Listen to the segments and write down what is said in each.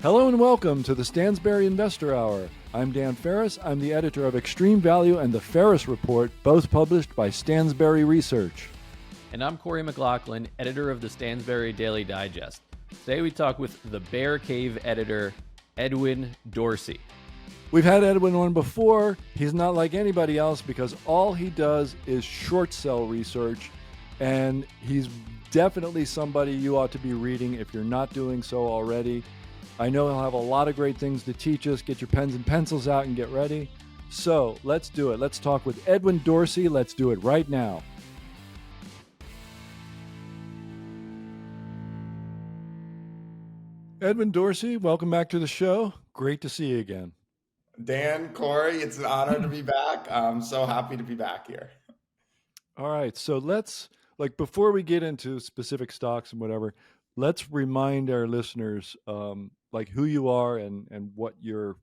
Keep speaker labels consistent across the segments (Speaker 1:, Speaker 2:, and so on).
Speaker 1: Hello and welcome to the Stansberry Investor Hour. I'm Dan Ferris. I'm the editor of Extreme Value and the Ferris Report, both published by Stansberry Research.
Speaker 2: And I'm Corey McLaughlin, editor of the Stansberry Daily Digest. Today we talk with the Bear Cave editor, Edwin Dorsey.
Speaker 1: We've had Edwin on before. He's not like anybody else because all he does is short sell research, and he's definitely somebody you ought to be reading if you're not doing so already. I know he'll have a lot of great things to teach us. Get your pens and pencils out and get ready. So let's do it. Let's talk with Edwin Dorsey. Let's do it right now. Edwin Dorsey, welcome back to the show. Great to see you again.
Speaker 3: Dan, Corey, it's an honor to be back. I'm so happy to be back here.
Speaker 1: All right. So let's, before we get into specific stocks and whatever, let's remind our listeners who you are and what you're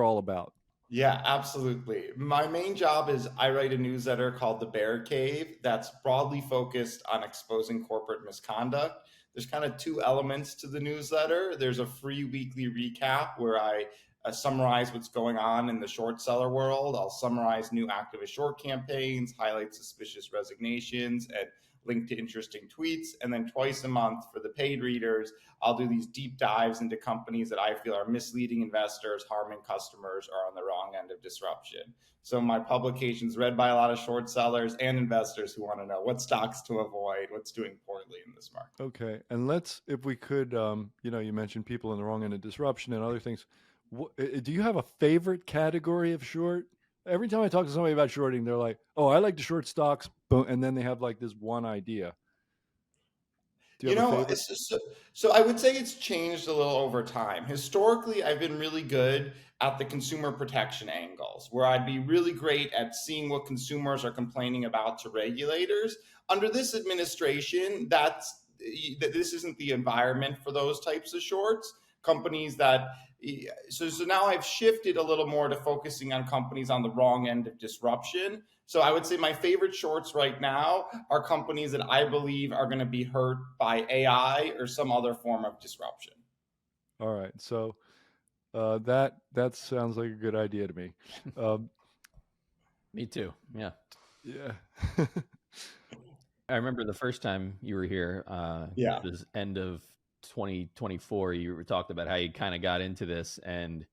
Speaker 1: all about.
Speaker 3: Yeah, absolutely. My main job is I write a newsletter called The Bear Cave that's broadly focused on exposing corporate misconduct. There's kind of two elements to the newsletter. There's a free weekly recap where I summarize what's going on in the short seller world. I'll summarize new activist short campaigns, highlight suspicious resignations, and link to interesting tweets. And then twice a month for the paid readers, I'll do these deep dives into companies that I feel are misleading investors, harming customers, or on the wrong end of disruption. So my publication's read by a lot of short sellers and investors who want to know what stocks to avoid, what's doing poorly in this market.
Speaker 1: Okay. And let's, if we could, you mentioned people on the wrong end of disruption and other things. Do you have a favorite category of short? Every time I talk to somebody about shorting, they're like, "Oh, I like to short stocks," and then they have this one idea.
Speaker 3: So I would say it's changed a little over time. Historically, I've been really good at the consumer protection angles, where I'd be really great at seeing what consumers are complaining about to regulators. Under this administration, this isn't the environment for those types of shorts. Companies that so now I've shifted a little more to focusing on companies on the wrong end of disruption. So I would say my favorite shorts right now are companies that I believe are going to be hurt by AI or some other form of disruption.
Speaker 1: All right. So that sounds like a good idea to me.
Speaker 2: Me too. Yeah.
Speaker 1: Yeah.
Speaker 2: I remember the first time you were here, it was end of 2024, you talked about how you kind of got into this, and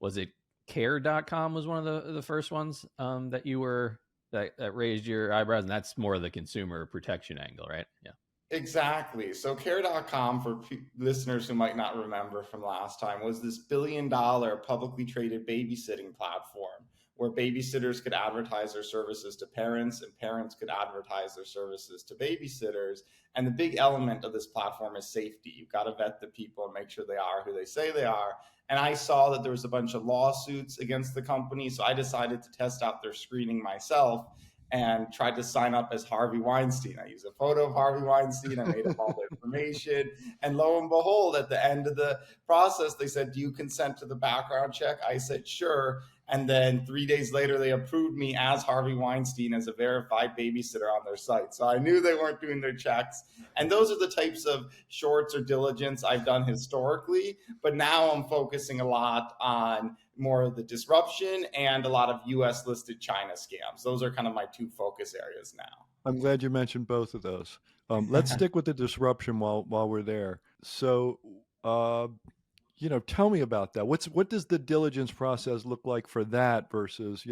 Speaker 2: was it care.com was one of the first ones that you were that raised your eyebrows, and that's more of the consumer protection angle, right? Yeah,
Speaker 3: exactly. So care.com, for listeners who might not remember from last time, was this $1 billion publicly traded babysitting platform where babysitters could advertise their services to parents and parents could advertise their services to babysitters. And the big element of this platform is safety. You've got to vet the people and make sure they are who they say they are. And I saw that there was a bunch of lawsuits against the company, so I decided to test out their screening myself and tried to sign up as Harvey Weinstein. I used a photo of Harvey Weinstein. I made up all the information. And lo and behold, at the end of the process, they said, "Do you consent to the background check?" I said, "Sure." And then 3 days later, they approved me as Harvey Weinstein as a verified babysitter on their site. So I knew they weren't doing their checks. And those are the types of shorts or diligence I've done historically. But now I'm focusing a lot on more of the disruption and a lot of US listed China scams. Those are kind of my two focus areas now.
Speaker 1: I'm glad you mentioned both of those. Let's stick with the disruption while we're there. So, tell me about that. What does the diligence process look like for that versus,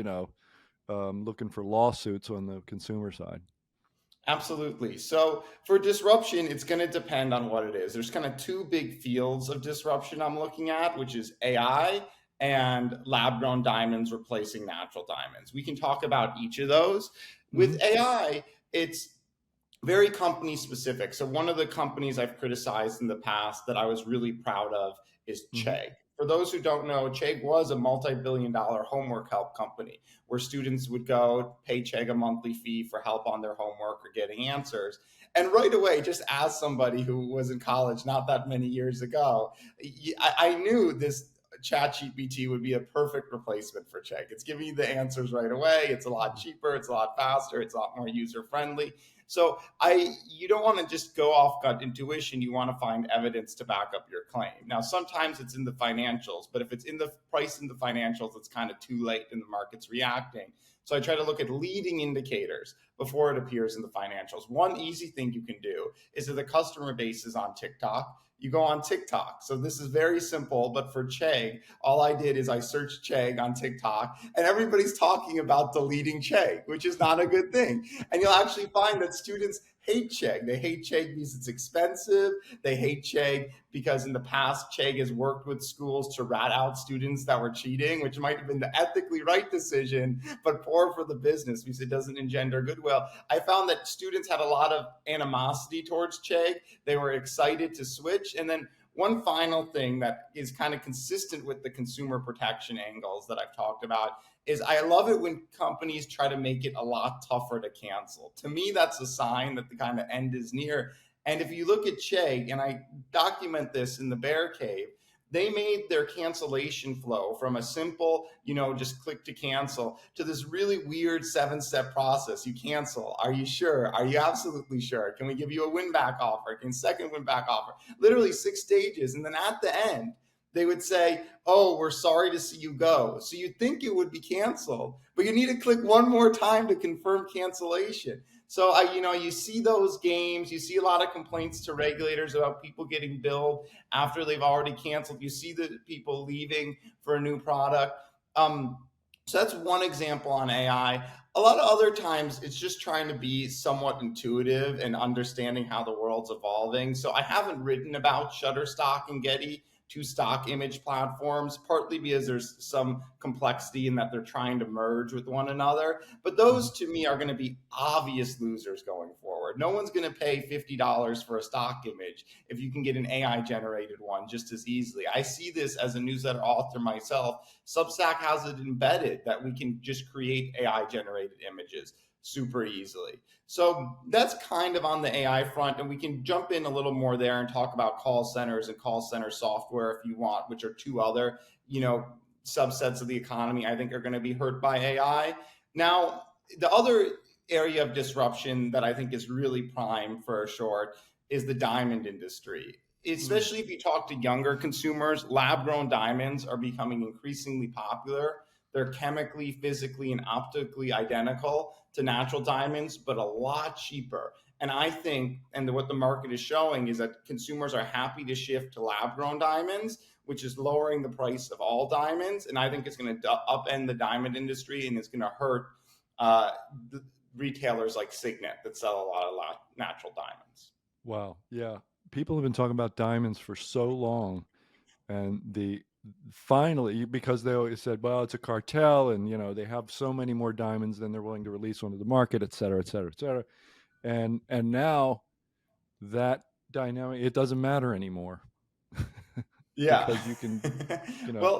Speaker 1: looking for lawsuits on the consumer side?
Speaker 3: Absolutely. So for disruption, it's going to depend on what it is. There's kind of two big fields of disruption I'm looking at, which is AI and lab-grown diamonds replacing natural diamonds. We can talk about each of those. With AI, it's very company specific. So one of the companies I've criticized in the past that I was really proud of is Chegg. For those who don't know, Chegg was a multi-billion-dollar homework help company where students would go pay Chegg a monthly fee for help on their homework or getting answers. And right away, just as somebody who was in college not that many years ago, I knew this ChatGPT would be a perfect replacement for Chegg. It's giving you the answers right away. It's a lot cheaper. It's a lot faster. It's a lot more user friendly. So you don't want to just go off gut intuition. You want to find evidence to back up your claim. Now, sometimes it's in the financials, but if it's in the price in the financials, it's kind of too late and the market's reacting. So I try to look at leading indicators before it appears in the financials. One easy thing you can do is if the customer base is on TikTok, you go on TikTok. So this is very simple, but for Chegg, all I did is I searched Chegg on TikTok and everybody's talking about deleting Chegg, which is not a good thing. And you'll actually find that students hate Chegg. They hate Chegg because it's expensive. They hate Chegg because in the past, Chegg has worked with schools to rat out students that were cheating, which might have been the ethically right decision, but poor for the business because it doesn't engender goodwill. I found that students had a lot of animosity towards Chegg. They were excited to switch. And then one final thing that is kind of consistent with the consumer protection angles that I've talked about is I love it when companies try to make it a lot tougher to cancel. To me, that's a sign that the kind of end is near. And if you look at Chegg, and I document this in the Bear Cave, they made their cancellation flow from a simple, just click to cancel to this really weird 7-step process. You cancel. Are you sure? Are you absolutely sure? Can we give you a win back offer? Can second win back offer? Literally 6 stages. And then at the end, they would say, oh, we're sorry to see you go. So you'd think it would be canceled, but you need to click one more time to confirm cancellation. So you see those games, you see a lot of complaints to regulators about people getting billed after they've already canceled. You see the people leaving for a new product. So that's one example on AI. A lot of other times it's just trying to be somewhat intuitive and understanding how the world's evolving. So I haven't written about Shutterstock and Getty, 2 stock image platforms, partly because there's some complexity in that they're trying to merge with one another. But those to me are going to be obvious losers going forward. No one's going to pay $50 for a stock image if you can get an AI generated one just as easily. I see this as a newsletter author myself. Substack has it embedded that we can just create AI generated images super easily. So that's kind of on the AI front, and we can jump in a little more there and talk about call centers and call center software if you want, which are 2 other, subsets of the economy I think are going to be hurt by AI. Now, the other area of disruption that I think is really prime for a short is the diamond industry. Especially if you talk to younger consumers, lab-grown diamonds are becoming increasingly popular. They're chemically, physically, and optically identical to natural diamonds, but a lot cheaper. And I think, and what the market is showing is that consumers are happy to shift to lab-grown diamonds, which is lowering the price of all diamonds. And I think it's going to upend the diamond industry, and it's going to hurt the retailers like Signet that sell a lot of natural diamonds.
Speaker 1: Wow. Yeah. People have been talking about diamonds for so long, and finally, because they always said, well, it's a cartel and, they have so many more diamonds than they're willing to release onto the market, et cetera, et cetera, et cetera. And now that dynamic, it doesn't matter anymore.
Speaker 3: Yeah.
Speaker 1: Because you can,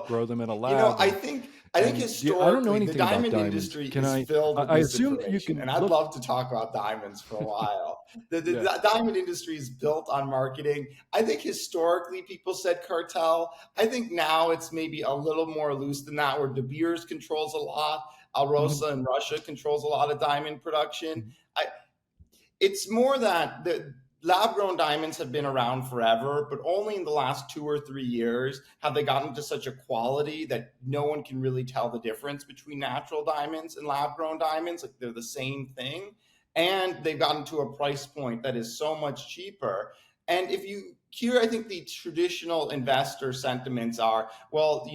Speaker 1: grow them in a lab.
Speaker 3: I think historically,
Speaker 1: I don't know anything
Speaker 3: the diamond
Speaker 1: about diamonds.
Speaker 3: industry is filled with misinformation, and I'd love to talk about diamonds for a while. The diamond industry is built on marketing. I think historically people said cartel. I think now it's maybe a little more loose than that, where De Beers controls a lot. Alrosa in Russia controls a lot of diamond production. It's more that the lab-grown diamonds have been around forever, but only in the last 2 or 3 years have they gotten to such a quality that no one can really tell the difference between natural diamonds and lab-grown diamonds. Like, they're the same thing. And they've gotten to a price point that is so much cheaper. And here, I think the traditional investor sentiments are, well,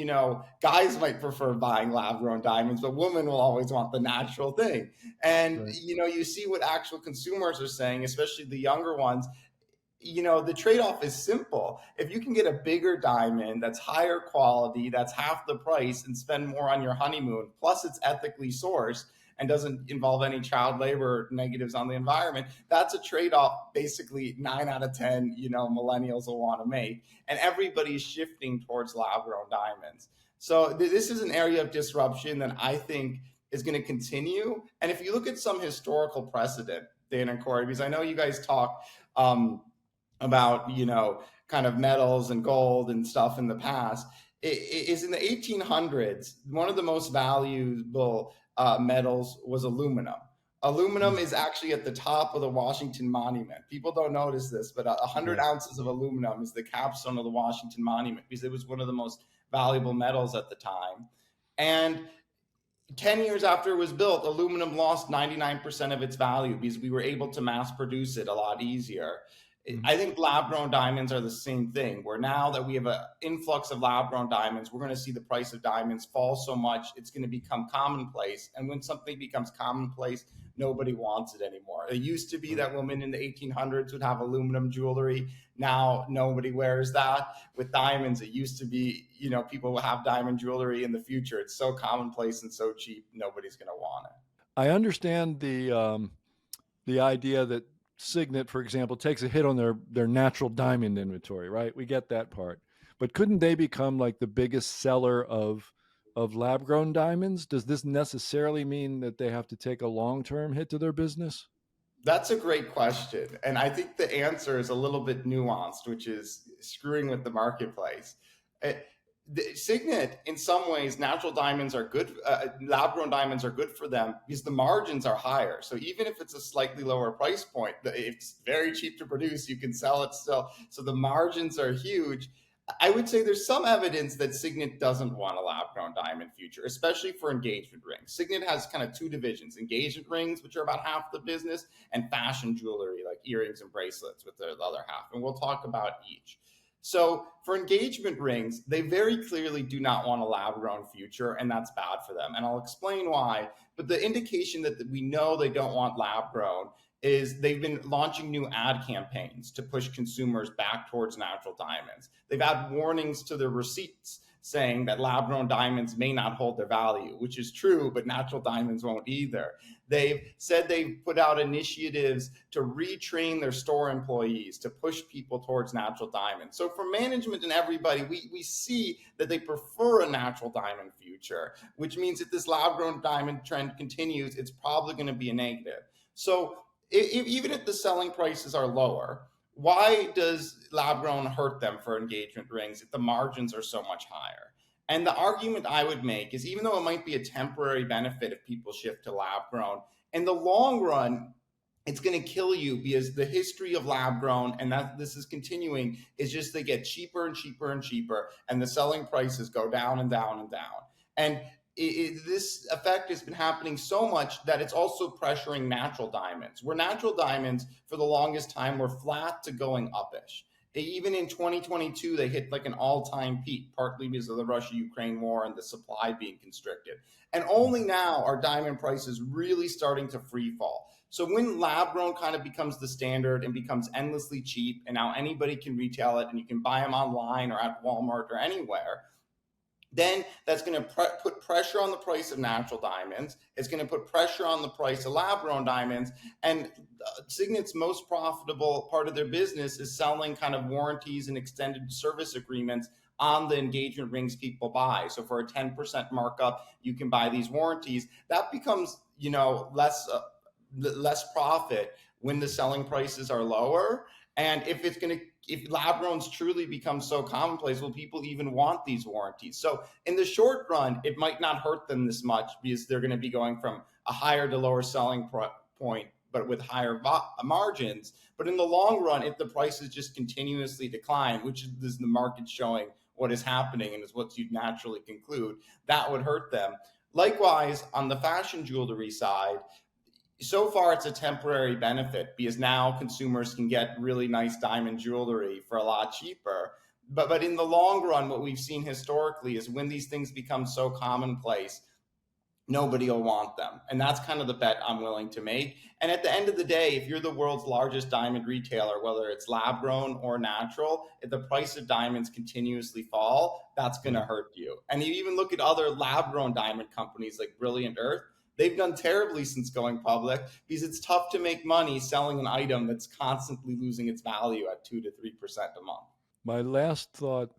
Speaker 3: guys might prefer buying lab-grown diamonds, but women will always want the natural thing. And, right. You see what actual consumers are saying, especially the younger ones. The trade-off is simple. If you can get a bigger diamond that's higher quality, that's half the price, and spend more on your honeymoon, plus it's ethically sourced and doesn't involve any child labor negatives on the environment, that's a trade-off basically 9 out of 10, millennials will want to make. And everybody's shifting towards lab-grown diamonds. So this is an area of disruption that I think is going to continue. And if you look at some historical precedent, Dan and Corey, because I know you guys talk about, kind of metals and gold and stuff in the past, is in the 1800s, one of the most valuable metals was aluminum. Aluminum is actually at the top of the Washington Monument. People don't notice this, but 100 ounces of aluminum is the capstone of the Washington Monument because it was one of the most valuable metals at the time. And 10 years after it was built, aluminum lost 99% of its value because we were able to mass produce it a lot easier. I think lab-grown diamonds are the same thing, where now that we have an influx of lab-grown diamonds, we're going to see the price of diamonds fall so much, it's going to become commonplace. And when something becomes commonplace, nobody wants it anymore. It used to be that women in the 1800s would have aluminum jewelry. Now nobody wears that. With diamonds, it used to be, people will have diamond jewelry in the future. It's so commonplace and so cheap, nobody's going to want it.
Speaker 1: I understand the idea that Signet, for example, takes a hit on their natural diamond inventory, right? We get that part. But couldn't they become like the biggest seller of lab-grown diamonds? Does this necessarily mean that they have to take a long-term hit to their business?
Speaker 3: That's a great question. And I think the answer is a little bit nuanced, which is screwing with the marketplace. Signet, in some ways, natural diamonds are good. Lab-grown diamonds are good for them because the margins are higher. So even if it's a slightly lower price point, it's very cheap to produce. You can sell it still. So the margins are huge. I would say there's some evidence that Signet doesn't want a lab-grown diamond future, especially for engagement rings. Signet has kind of two divisions: engagement rings, which are about half the business, and fashion jewelry like earrings and bracelets with the other half. And we'll talk about each. So for engagement rings, they very clearly do not want a lab-grown future, and that's bad for them. And I'll explain why. But the indication that we know they don't want lab-grown is they've been launching new ad campaigns to push consumers back towards natural diamonds. They've had warnings to their receipts saying that lab-grown diamonds may not hold their value, which is true, but natural diamonds won't either. They've said they've put out initiatives to retrain their store employees to push people towards natural diamonds. So for management and everybody, we see that they prefer a natural diamond future, which means if this lab-grown diamond trend continues, it's probably going to be a negative. So even if the selling prices are lower, why does lab-grown hurt them for engagement rings if the margins are so much higher? And the argument I would make is, even though it might be a temporary benefit if people shift to lab-grown, in the long run, it's going to kill you, because the history of lab-grown, and that this is continuing, is just they get cheaper and cheaper and cheaper, and the selling prices go down and down and down. And this effect has been happening so much that it's also pressuring natural diamonds, where natural diamonds for the longest time were flat to going uppish. Even in 2022, they hit like an all-time peak, partly because of the Russia-Ukraine war and the supply being constricted. And only now are diamond prices really starting to free fall. So when lab-grown kind of becomes the standard and becomes endlessly cheap, and now anybody can retail it and you can buy them online or at Walmart or anywhere, then that's going to put pressure on the price of natural diamonds. It's going to put pressure on the price of lab-grown diamonds. And Signet's most profitable part of their business is selling kind of warranties and extended service agreements on the engagement rings people buy. So for a 10% markup, you can buy these warranties. That becomes, less profit when the selling prices are lower. And if lab-growns truly become so commonplace, will people even want these warranties? So in the short run, it might not hurt them this much, because they're going to be going from a higher to lower selling point, but with higher margins. But in the long run, if the prices just continuously decline, which is the market showing what is happening and is what you'd naturally conclude, that would hurt them. Likewise, on the fashion jewelry side, so far it's a temporary benefit, because now consumers can get really nice diamond jewelry for a lot cheaper. But in the long run, what we've seen historically is when these things become so commonplace, nobody will want them. And that's kind of the bet I'm willing to make. And at the end of the day, if you're the world's largest diamond retailer, whether it's lab grown or natural, if the price of diamonds continuously fall, that's going to hurt you. And you even look at other lab grown diamond companies like Brilliant Earth. They've done terribly since going public, because it's tough to make money selling an item that's constantly losing its value at 2 to 3% a month.
Speaker 1: My last thought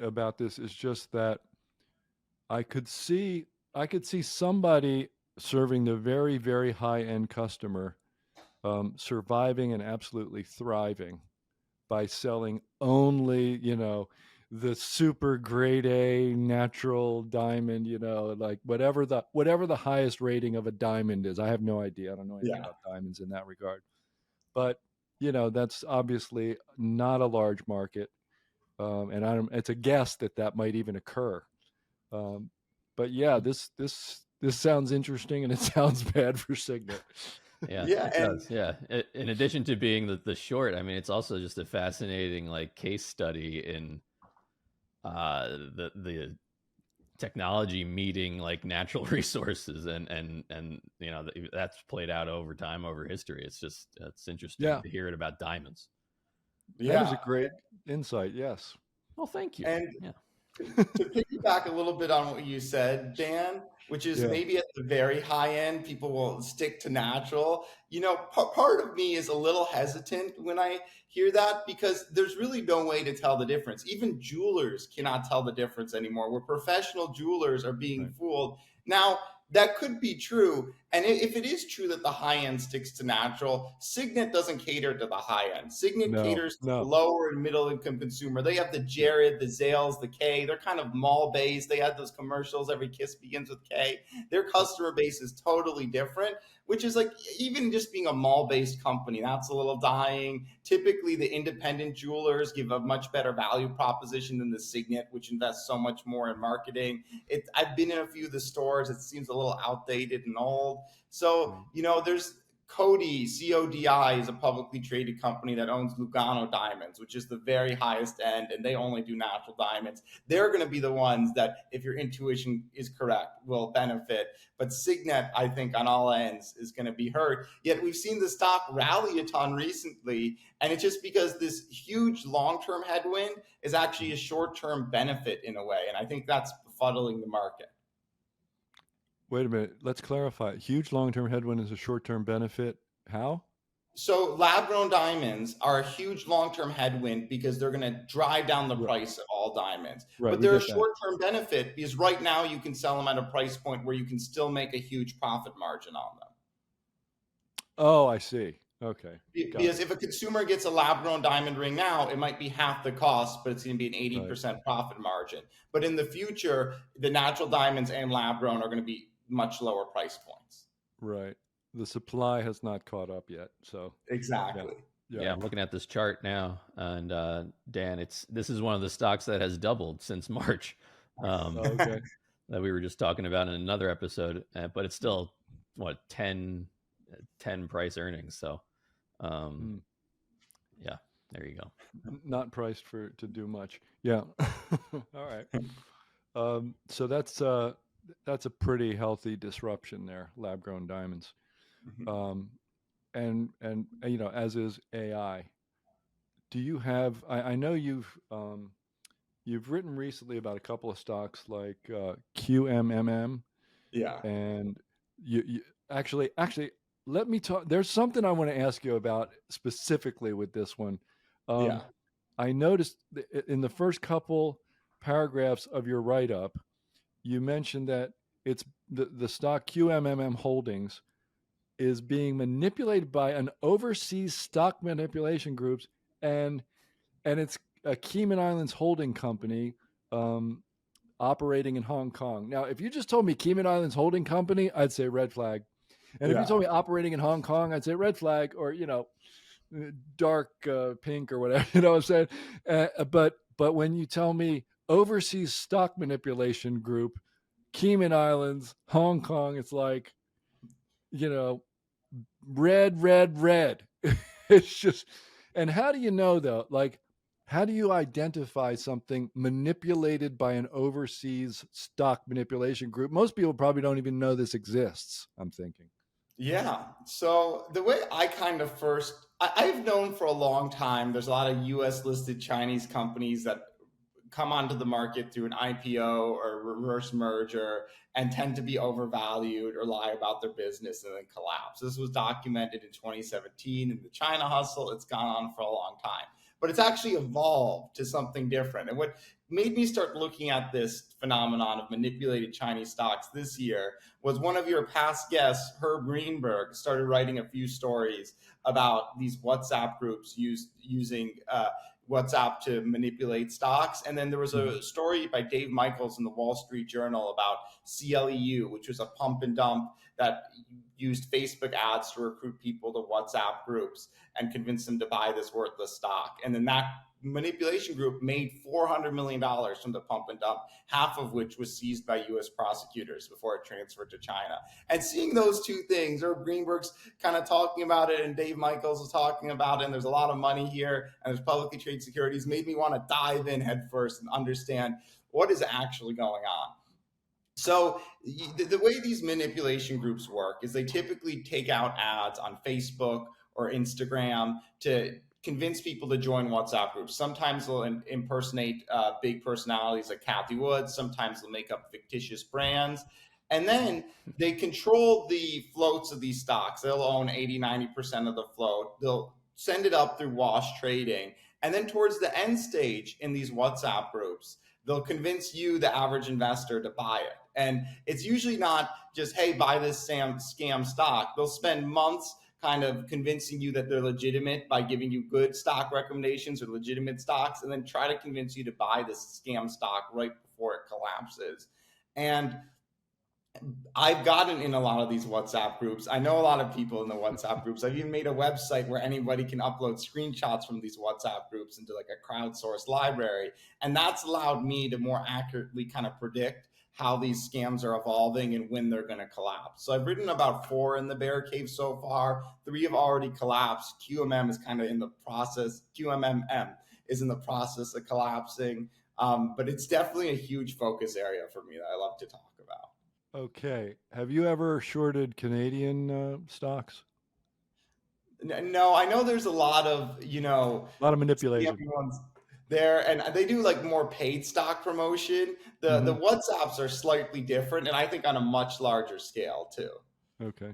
Speaker 1: about this is just that I could see somebody serving the very, very high-end customer surviving and absolutely thriving by selling only, the super grade A natural diamond, like whatever the highest rating of a diamond is. I have no idea. I don't know anything about diamonds in that regard. But, that's obviously not a large market. And it's a guess that might even occur. But yeah, this sounds interesting, and it sounds bad for Signet.
Speaker 2: Yeah, it does. Yeah. In addition to being the short, I mean, it's also just a fascinating like case study in the technology meeting like natural resources, and that's played out over time, over history. It's interesting to hear it about diamonds.
Speaker 1: That is a great insight. Yes.
Speaker 2: Well, thank you.
Speaker 3: And to piggyback a little bit on what you said, Dan, which is maybe at the very high end, people will stick to natural. Part of me is a little hesitant when I hear that, because there's really no way to tell the difference. Even jewelers cannot tell the difference anymore, where professional jewelers are being fooled. Now, that could be true. And if it is true that the high end sticks to natural, Signet doesn't cater to the high end. Signet caters to the lower and middle income consumer. They have the Jared, the Zales, the K. They're kind of mall based. They had those commercials, every kiss begins with K. Their customer base is totally different, which is like, even just being a mall based company, that's a little dying. Typically, the independent jewelers give a much better value proposition than the Signet, which invests so much more in marketing. I've been in a few of the stores. It seems a little outdated and old. So, there's Cody, CODI, is a publicly traded company that owns Lugano Diamonds, which is the very highest end, and they only do natural diamonds. They're going to be the ones that, if your intuition is correct, will benefit. But Signet, I think, on all ends is going to be hurt. Yet we've seen the stock rally a ton recently, and it's just because this huge long-term headwind is actually a short-term benefit in a way, and I think that's befuddling the market.
Speaker 1: Wait a minute. Let's clarify. Huge long-term headwind is a short-term benefit. How?
Speaker 3: So lab-grown diamonds are a huge long-term headwind because they're going to drive down the price of all diamonds. Right, but they're a short-term benefit because right now you can sell them at a price point where you can still make a huge profit margin on them.
Speaker 1: Oh, I see. Okay.
Speaker 3: Because if a consumer gets a lab-grown diamond ring now, it might be half the cost, but it's going to be an 80% profit margin. But in the future, the natural diamonds and lab-grown are going to be much lower price points.
Speaker 1: Right. The supply has not caught up yet. So
Speaker 3: exactly.
Speaker 2: Yeah, I'm looking at this chart now, and Dan, this is one of the stocks that has doubled since March. That we were just talking about in another episode, but it's still 10 price earnings. So, yeah, there you go.
Speaker 1: Not priced to do much. Yeah. All right. So that's a pretty healthy disruption there, lab-grown diamonds. And as is AI. Do you have? I know you've written recently about a couple of stocks like QMMM.
Speaker 3: Yeah.
Speaker 1: And you actually let me talk. There's something I want to ask you about specifically with this one. I noticed in the first couple paragraphs of your write-up, you mentioned that it's the stock QMMM Holdings is being manipulated by an overseas stock manipulation groups, and it's a Cayman Islands holding company operating in Hong Kong. Now, if you just told me Cayman Islands holding company, I'd say red flag. And if you told me operating in Hong Kong, I'd say red flag, or dark pink or whatever. You know what I'm saying? But when you tell me overseas stock manipulation group, Cayman Islands, Hong Kong, it's like, red. It's just, and how do you know though? Like, how do you identify something manipulated by an overseas stock manipulation group? Most people probably don't even know this exists, I'm thinking.
Speaker 3: Yeah. So the way I kind of I've known for a long time, there's a lot of US listed Chinese companies that come onto the market through an IPO or reverse merger and tend to be overvalued or lie about their business and then collapse. This was documented in 2017 in the China hustle. It's gone on for a long time, but it's actually evolved to something different. And what made me start looking at this phenomenon of manipulated Chinese stocks this year was one of your past guests, Herb Greenberg, started writing a few stories about these WhatsApp groups using WhatsApp to manipulate stocks. And then there was a story by Dave Michaels in the Wall Street Journal about CLEU, which was a pump and dump that used Facebook ads to recruit people to WhatsApp groups and convince them to buy this worthless stock. And then that manipulation group made $400 million from the pump and dump, half of which was seized by U.S. prosecutors before it transferred to China. And seeing those two things, Herb Greenberg's kind of talking about it and Dave Michaels is talking about it, and there's a lot of money here and there's publicly traded securities, made me want to dive in headfirst and understand what is actually going on. So the way these manipulation groups work is they typically take out ads on Facebook or Instagram to convince people to join WhatsApp groups. Sometimes they'll impersonate big personalities like Kathy Wood. Sometimes they'll make up fictitious brands. And then they control the floats of these stocks. They'll own 80-90% of the float. They'll send it up through wash trading. And then towards the end stage in these WhatsApp groups, they'll convince you, the average investor, to buy it. And it's usually not just, hey, buy this scam stock. They'll spend months kind of convincing you that they're legitimate by giving you good stock recommendations or legitimate stocks, and then try to convince you to buy this scam stock right before it collapses. And I've gotten in a lot of these WhatsApp groups. I know a lot of people in the WhatsApp groups. I've even made a website where anybody can upload screenshots from these WhatsApp groups into like a crowdsourced library. And that's allowed me to more accurately kind of predict how these scams are evolving and when they're going to collapse. So I've written about 4 in the bear cave so far. 3 have already collapsed. QMM is kind of in the process. QMMM is in the process of collapsing. But it's definitely a huge focus area for me that I love to talk about.
Speaker 1: Okay. Have you ever shorted Canadian stocks?
Speaker 3: No, I know there's a lot of,
Speaker 1: a lot of manipulation
Speaker 3: there, and they do like more paid stock promotion. The WhatsApps are slightly different, and I think on a much larger scale too.
Speaker 1: Okay.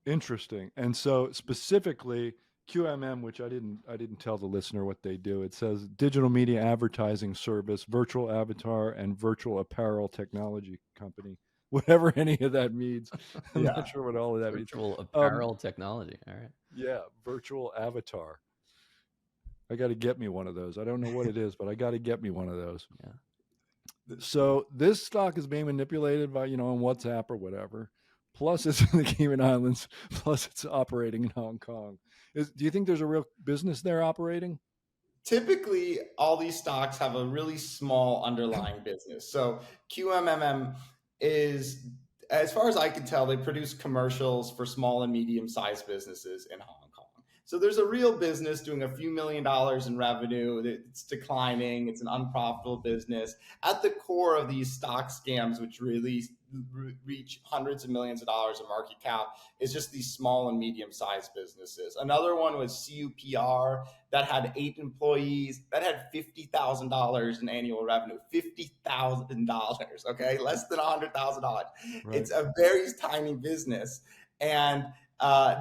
Speaker 1: Interesting. And so specifically QMM, which I didn't tell the listener what they do. It says digital media advertising service, virtual avatar, and virtual apparel technology company. Whatever any of that means. I'm not sure what all of that means.
Speaker 2: Virtual apparel technology. All right.
Speaker 1: Yeah, virtual avatar. I got to get me one of those. I don't know what it is, but I got to get me one of those. Yeah. So this stock is being manipulated by, on WhatsApp or whatever. Plus it's in the Cayman Islands. Plus it's operating in Hong Kong. Do you think there's a real business there operating?
Speaker 3: Typically, all these stocks have a really small underlying business. So QMMM is, as far as I can tell, they produce commercials for small and medium-sized businesses in Hong Kong. So there's a real business doing a few $1 million in revenue. It's declining. It's an unprofitable business. At the core of these stock scams, which really reach hundreds of millions of dollars in market cap, is just these small and medium-sized businesses. Another one was CUPR that had 8 employees that had $50,000 in annual revenue. $50,000, okay? Less than $100,000. Right. It's a very tiny business. And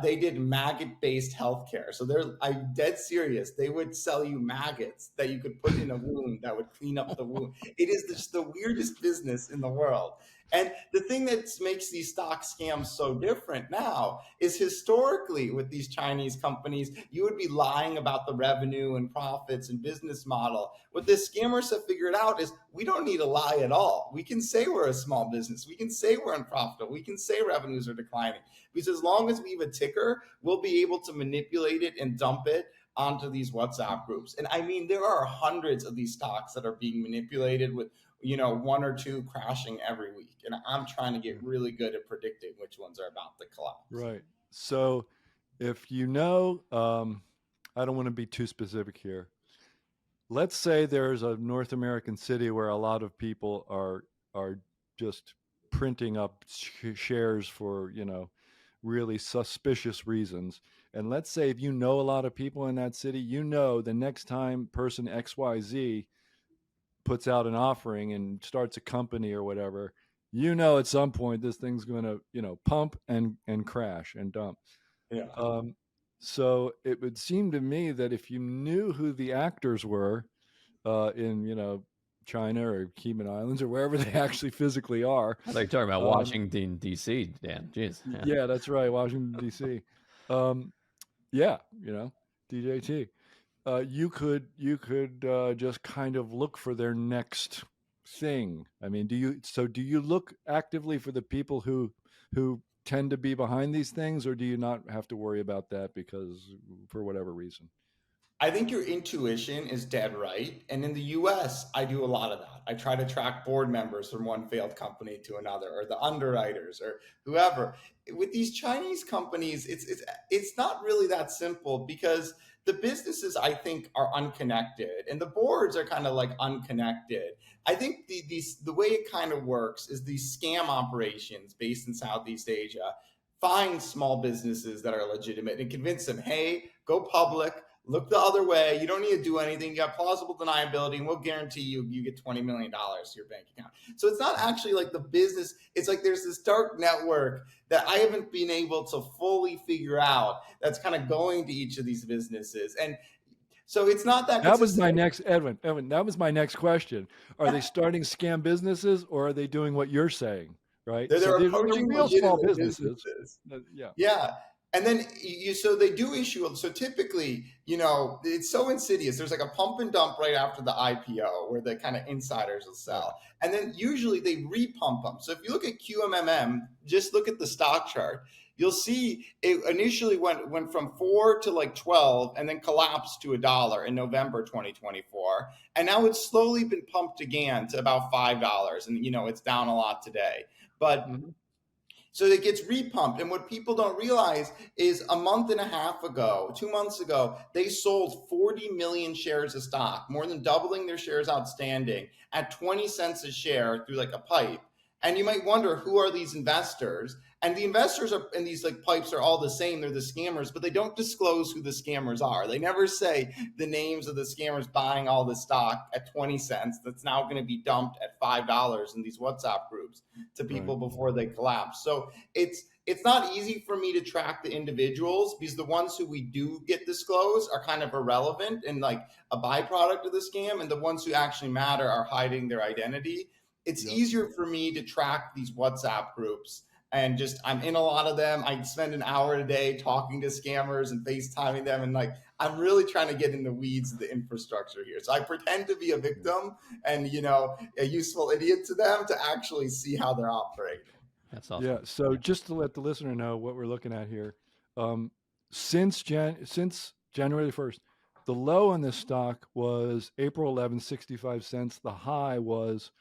Speaker 3: they did maggot-based healthcare. So I'm dead serious. They would sell you maggots that you could put in a wound that would clean up the wound. It is just the weirdest business in the world. And the thing that makes these stock scams so different now is historically with these Chinese companies, you would be lying about the revenue and profits and business model. What the scammers have figured out is we don't need to lie at all. We can say we're a small business. We can say we're unprofitable. We can say revenues are declining. Because as long as we have a ticker, we'll be able to manipulate it and dump it onto these WhatsApp groups. And I mean, there are hundreds of these stocks that are being manipulated with 1 or 2 crashing every week. And I'm trying to get really good at predicting which ones are about to collapse.
Speaker 1: Right. So if I don't want to be too specific here. Let's say there's a North American city where a lot of people are just printing up shares for, really suspicious reasons. And let's say if a lot of people in that city, the next time person XYZ puts out an offering and starts a company or whatever, at some point this thing's going to, pump and crash and dump.
Speaker 3: Yeah.
Speaker 1: So it would seem to me that if you knew who the actors were in, China or Cayman Islands or wherever they actually physically are.
Speaker 2: I thought you were talking about Washington, D.C., Dan. Jeez.
Speaker 1: Yeah, that's right. Washington, D.C. DJT. you could just kind of look for their next thing. I mean, do you look actively for the people who tend to be behind these things, or do you not have to worry about that because for whatever reason?
Speaker 3: I think your intuition is dead right. And in the US, I do a lot of that. I try to track board members from one failed company to another, or the underwriters, or whoever. With these Chinese companies, it's not really that simple, because the businesses, I think, are unconnected and the boards are kind of like unconnected. I think the way it kind of works is these scam operations based in Southeast Asia find small businesses that are legitimate and convince them, hey, go public, look the other way. You don't need to do anything. You got plausible deniability, and we'll guarantee you get $20 million to your bank account. So it's not actually like the business. It's like there's this dark network that I haven't been able to fully figure out that's kind of going to each of these businesses. And so it's not that.
Speaker 1: That was my next, Edwin, that was my next question. Are they starting scam businesses, or are they doing what you're saying? Right?
Speaker 3: They're approaching
Speaker 1: real small businesses.
Speaker 3: Yeah. And then so they do issue. So typically, it's so insidious. There's like a pump and dump right after the IPO where the kind of insiders will sell. And then usually they repump them. So if you look at QMMM, just look at the stock chart, you'll see it initially went from 4 to like 12 and then collapsed to $1 in November 2024. And now it's slowly been pumped again to about $5. And, it's down a lot today. But so it gets repumped. And what people don't realize is a month and a half ago, 2 months ago, they sold 40 million shares of stock, more than doubling their shares outstanding at 20 cents a share through like a pipe. And you might wonder, who are these investors? And the investors are in these like pipes are all the same. They're the scammers, but they don't disclose who the scammers are. They never say the names of the scammers buying all the stock at 20 cents that's now going to be dumped at $5 in these WhatsApp groups to people before they collapse. So it's not easy for me to track the individuals, because the ones who we do get disclosed are kind of irrelevant and like a byproduct of the scam, and the ones who actually matter are hiding their identity. It's easier for me to track these WhatsApp groups, and I'm in a lot of them. I spend an hour a day talking to scammers and FaceTiming them. And like, I'm really trying to get in the weeds of the infrastructure here. So I pretend to be a victim and, a useful idiot to them to actually see how they're operating.
Speaker 2: That's awesome.
Speaker 1: Yeah. So just to let the listener know what we're looking at here, since January the 1st, the low on this stock was April 11th, 65 cents. The high was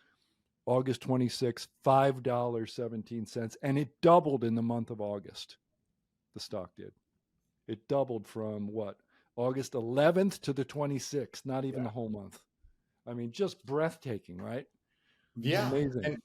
Speaker 1: August 26th, $5.17. And it doubled in the month of August. The stock did. It doubled from August 11th to the 26th, not even the whole month. I mean, just breathtaking, right?
Speaker 3: Yeah.
Speaker 1: Amazing.
Speaker 3: And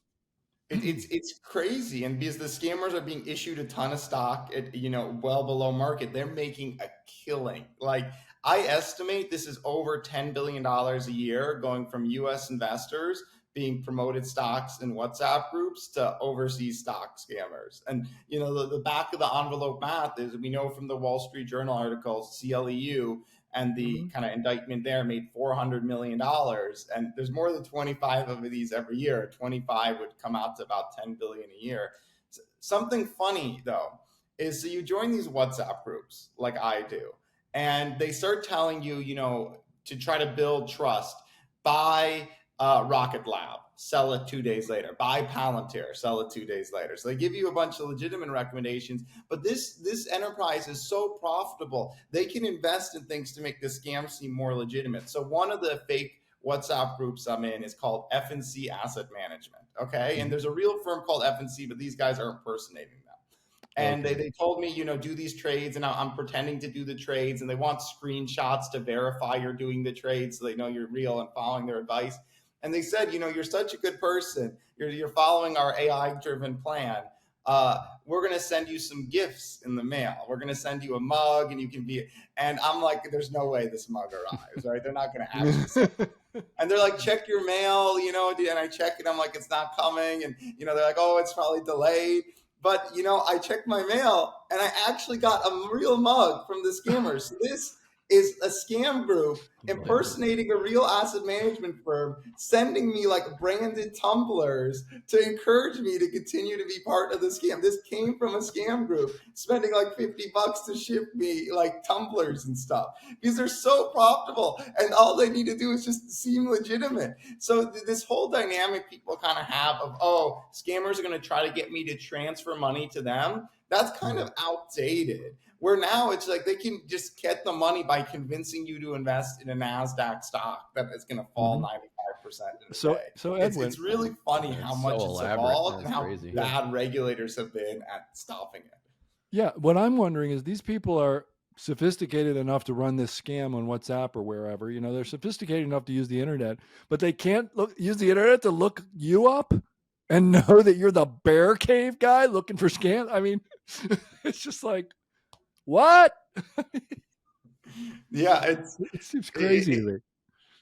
Speaker 3: it's crazy. And because the scammers are being issued a ton of stock at, well below market, they're making a killing. Like, I estimate this is over $10 billion a year going from US investors being promoted stocks in WhatsApp groups to overseas stock scammers. And, the back of the envelope math is, we know from the Wall Street Journal article, CLEU, and the kind of indictment there made $400 million. And there's more than 25 of these every year. 25 would come out to about 10 billion a year. Something funny though, is so you join these WhatsApp groups like I do, and they start telling you, to try to build trust, buy Rocket Lab, sell it 2 days later. Buy Palantir, sell it 2 days later. So they give you a bunch of legitimate recommendations, but this enterprise is so profitable, they can invest in things to make the scam seem more legitimate. So one of the fake WhatsApp groups I'm in is called F&C Asset Management, okay? And there's a real firm called F&C, but these guys are impersonating them. And they told me, do these trades, and I'm pretending to do the trades, and they want screenshots to verify you're doing the trades so they know you're real and following their advice. And they said, you're such a good person. You're following our AI-driven plan. We're going to send you some gifts in the mail. We're going to send you a mug, and you can be. And I'm like, there's no way this mug arrives, right? They're not going to actually send it. And they're like, check your mail, and I check it. I'm like, it's not coming. And, they're like, oh, it's probably delayed. But, I checked my mail, and I actually got a real mug from the scammers. So this is a scam group impersonating a real asset management firm, sending me like branded tumblers to encourage me to continue to be part of the scam. This came from a scam group spending like $50 to ship me like tumblers and stuff because they're so profitable, and all they need to do is just seem legitimate. So this whole dynamic people kind of have of, oh, scammers are going to try to get me to transfer money to them, that's kind of outdated. Where now it's like they can just get the money by convincing you to invest in a NASDAQ stock that is going to fall 95% in a day.
Speaker 1: So Edwin,
Speaker 3: it's really funny how much it's evolved and how
Speaker 2: crazy.
Speaker 3: bad regulators have been at stopping it.
Speaker 1: Yeah, what I'm wondering is these people are sophisticated enough to run this scam on WhatsApp or wherever. You know, they're sophisticated enough to use the internet, but they can't use the internet to look you up and know that you're the bear cave guy looking for scams. I mean, it's just like, what?
Speaker 3: Yeah, it
Speaker 1: seems crazy to me.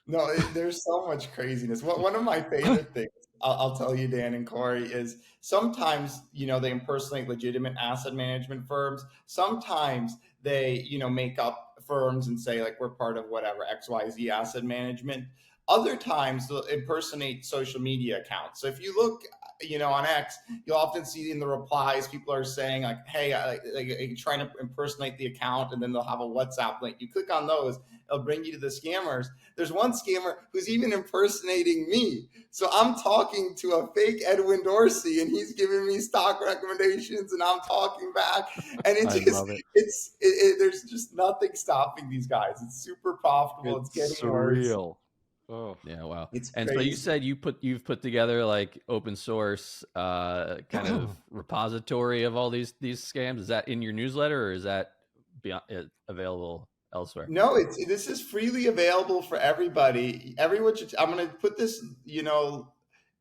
Speaker 3: No, there's so much craziness. One of my favorite things, I'll tell you, Dan and Corey, is sometimes, you know, they impersonate legitimate asset management firms. Sometimes they, you know, make up firms and say, like, we're part of whatever, XYZ asset management. Other times they'll impersonate social media accounts. So if you look, you know, on X, you'll often see in the replies, people are saying like, hey, like trying to impersonate the account, and then they'll have a WhatsApp link. You click on those, it'll bring you to the scammers. There's one scammer who's even impersonating me. So I'm talking to a fake Edwin Dorsey, and he's giving me stock recommendations, and I'm talking back. And there's just nothing stopping these guys. It's super profitable. It's getting
Speaker 1: surreal.
Speaker 3: worse.
Speaker 2: Oh yeah, wow.
Speaker 3: It's
Speaker 2: and
Speaker 3: crazy.
Speaker 2: So you said you've put together like open source kind of repository of all these scams. Is that in your newsletter, or is that available elsewhere?
Speaker 3: No, this is freely available for everybody. I'm going to put this, you know,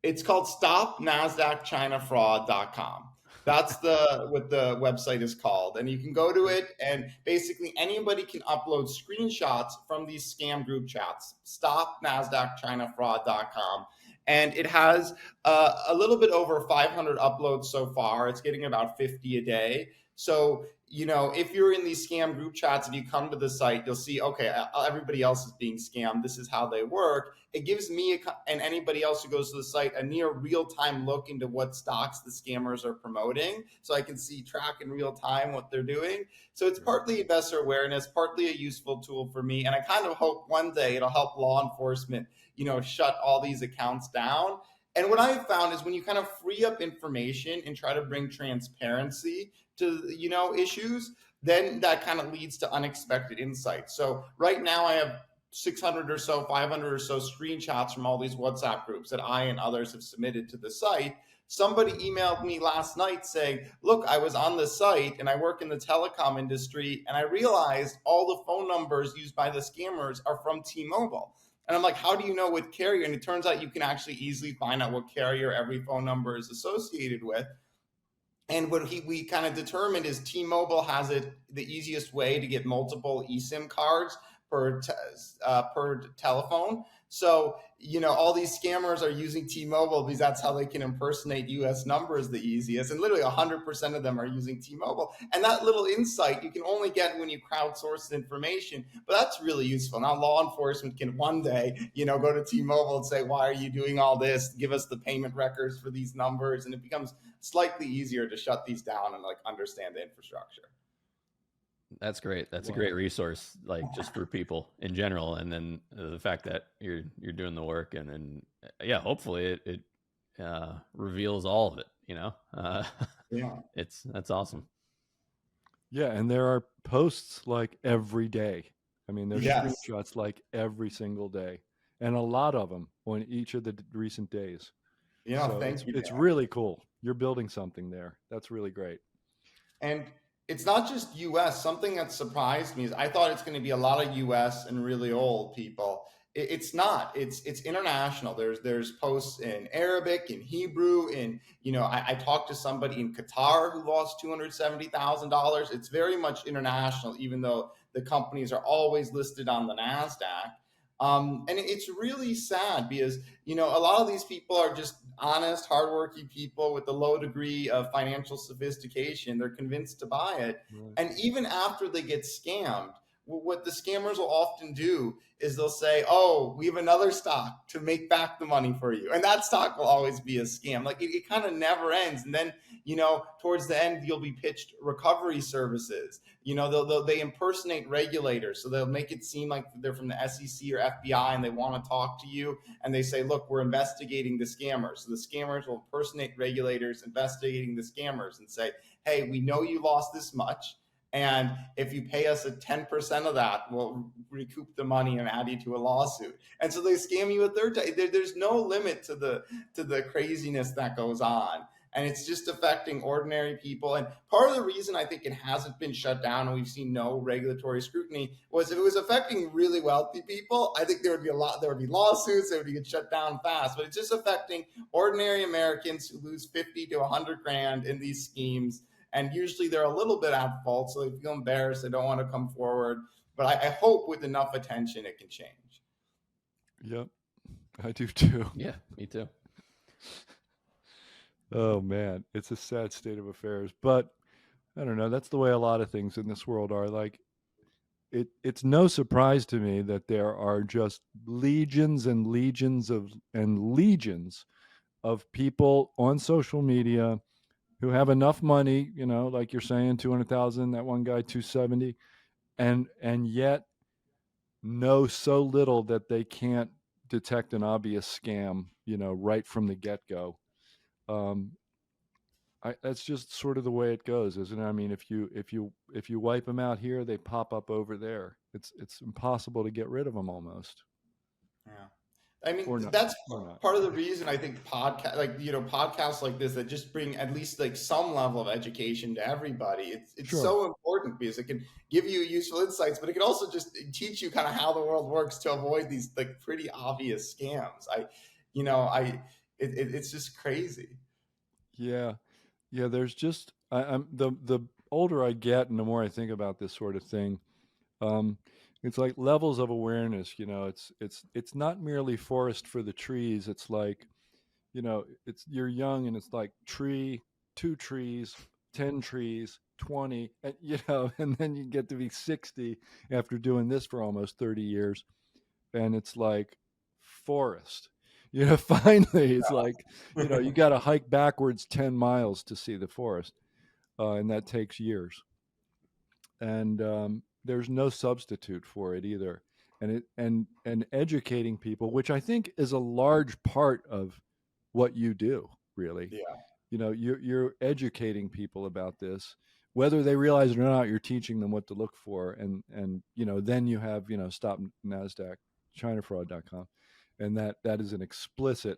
Speaker 3: it's called stopnasdaqchinafraud.com. That's what the website is called. And you can go to it, and basically anybody can upload screenshots from these scam group chats. Stopnasdaqchinafraud.com. And it has a little bit over 500 uploads so far. It's getting about 50 a day. So, you know, if you're in these scam group chats and you come to the site, you'll see, okay, everybody else is being scammed. This is how they work. It gives me and anybody else who goes to the site a near real-time look into what stocks the scammers are promoting. So I can track in real time what they're doing. So it's partly investor awareness, partly a useful tool for me. And I kind of hope one day it'll help law enforcement, you know, shut all these accounts down. And what I've found is when you kind of free up information and try to bring transparency to, you know, issues, then that kind of leads to unexpected insights. So right now I have 600 or so, 500 or so screenshots from all these WhatsApp groups that I and others have submitted to the site. Somebody emailed me last night saying, look, I was on the site and I work in the telecom industry, and I realized all the phone numbers used by the scammers are from T-Mobile. And I'm like, how do you know what carrier? And it turns out you can actually easily find out what carrier every phone number is associated with. And what we kind of determined is T-Mobile has the easiest way to get multiple eSIM cards per telephone. So, you know, all these scammers are using T-Mobile because that's how they can impersonate U.S. numbers the easiest. And literally 100% of them are using T-Mobile. And that little insight you can only get when you crowdsource the information. But that's really useful. Now law enforcement can one day, you know, go to T-Mobile and say, why are you doing all this? Give us the payment records for these numbers. And it becomes slightly easier to shut these down and like understand the infrastructure.
Speaker 2: That's great. That's a great resource, like just for people in general. And then the fact that you're doing the work, and then hopefully it reveals all of it, you know? That's awesome.
Speaker 1: Yeah. And there are posts like every day. I mean, there's screenshots like every single day, and a lot of them on each of the recent days.
Speaker 3: Yeah.
Speaker 1: So
Speaker 3: thank you.
Speaker 1: It's really cool. You're building something there. That's really great.
Speaker 3: And it's not just US. Something that surprised me is I thought it's going to be a lot of US and really old people. It's not. It's international. There's posts in Arabic, in Hebrew, in, you know, I talked to somebody in Qatar who lost $270,000. It's very much international, even though the companies are always listed on the NASDAQ. And it's really sad because, you know, a lot of these people are just honest, hardworking people with a low degree of financial sophistication. They're convinced to buy it. Right. And even after they get scammed, what the scammers will often do is they'll say, oh, we have another stock to make back the money for you. And that stock will always be a scam. Like it kind of never ends. And then, towards the end, you'll be pitched recovery services. They impersonate regulators. So they'll make it seem like they're from the SEC or FBI and they want to talk to you. And they say, look, we're investigating the scammers. So the scammers will impersonate regulators investigating the scammers and say, hey, we know you lost this much. And if you pay us 10% of that, we'll recoup the money and add you to a lawsuit. And so they scam you a third time. There's no limit to the craziness that goes on. And it's just affecting ordinary people. And part of the reason I think it hasn't been shut down and we've seen no regulatory scrutiny was if it was affecting really wealthy people, I think there would be lawsuits, they would get shut down fast. But it's just affecting ordinary Americans who lose 50 to 100 grand in these schemes. And usually they're a little bit at fault, so they feel embarrassed. They don't want to come forward. But I hope with enough attention, it can change.
Speaker 1: Yep, I do too.
Speaker 2: Yeah, me too.
Speaker 1: Oh, man, it's a sad state of affairs. But I don't know. That's the way a lot of things in this world are. Like, it's no surprise to me that there are just legions and legions of people on social media who have enough money, like you're saying, 200,000, that one guy, 270, and yet know so little that they can't detect an obvious scam, right from the get-go. That's just sort of the way it goes, isn't it? I mean, if you wipe them out here, they pop up over there. It's impossible to get rid of them almost.
Speaker 3: Yeah. I mean, that's part of the reason I think podcasts like this that just bring at least like some level of education to everybody. It's sure. So important because it can give you useful insights, but it can also just teach you kind of how the world works to avoid these like pretty obvious scams. It's just crazy.
Speaker 1: Yeah. There's just I'm the older I get and the more I think about this sort of thing. It's like levels of awareness, it's not merely forest for the trees. It's like, you're young and it's like tree, 2 trees, 10 trees, 20, and, and then you get to be 60 after doing this for almost 30 years. And it's like forest, finally it's like, you got to hike backwards 10 miles to see the forest. And that takes years. And, there's no substitute for it either. And educating people, which I think is a large part of what you do, really.
Speaker 3: Yeah.
Speaker 1: You're educating people about this, whether they realize it or not. You're teaching them what to look for. And then you have, Stop NASDAQ, ChinaFraud.com. And that is an explicit,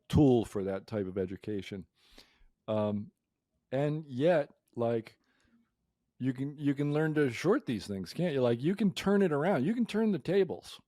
Speaker 1: tool for that type of education. And yet, like, you can learn to short these things, can't you? Like, you can turn it around. You can turn the tables.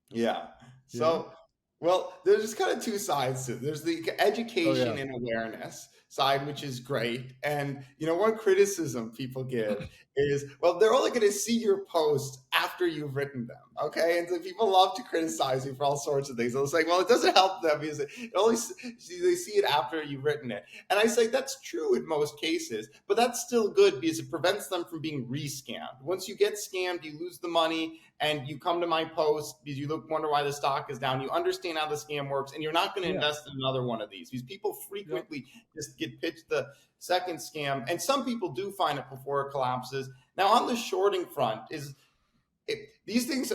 Speaker 3: Yeah. So, well, there's just kind of two sides to it. There's the education and awareness side, which is great. And, one criticism people give is, well, they're only going to see your post after you've written them. Okay. And so people love to criticize you for all sorts of things. They'll say, well, it doesn't help them because they see it after you've written it. And I say that's true in most cases, but that's still good because it prevents them from being re-scammed. Once you get scammed, you lose the money and you come to my post because you wonder why the stock is down. You understand how the scam works and you're not going to invest in another one of these because people frequently just get pitched the second scam. And some people do find it before it collapses. Now on the shorting front these things,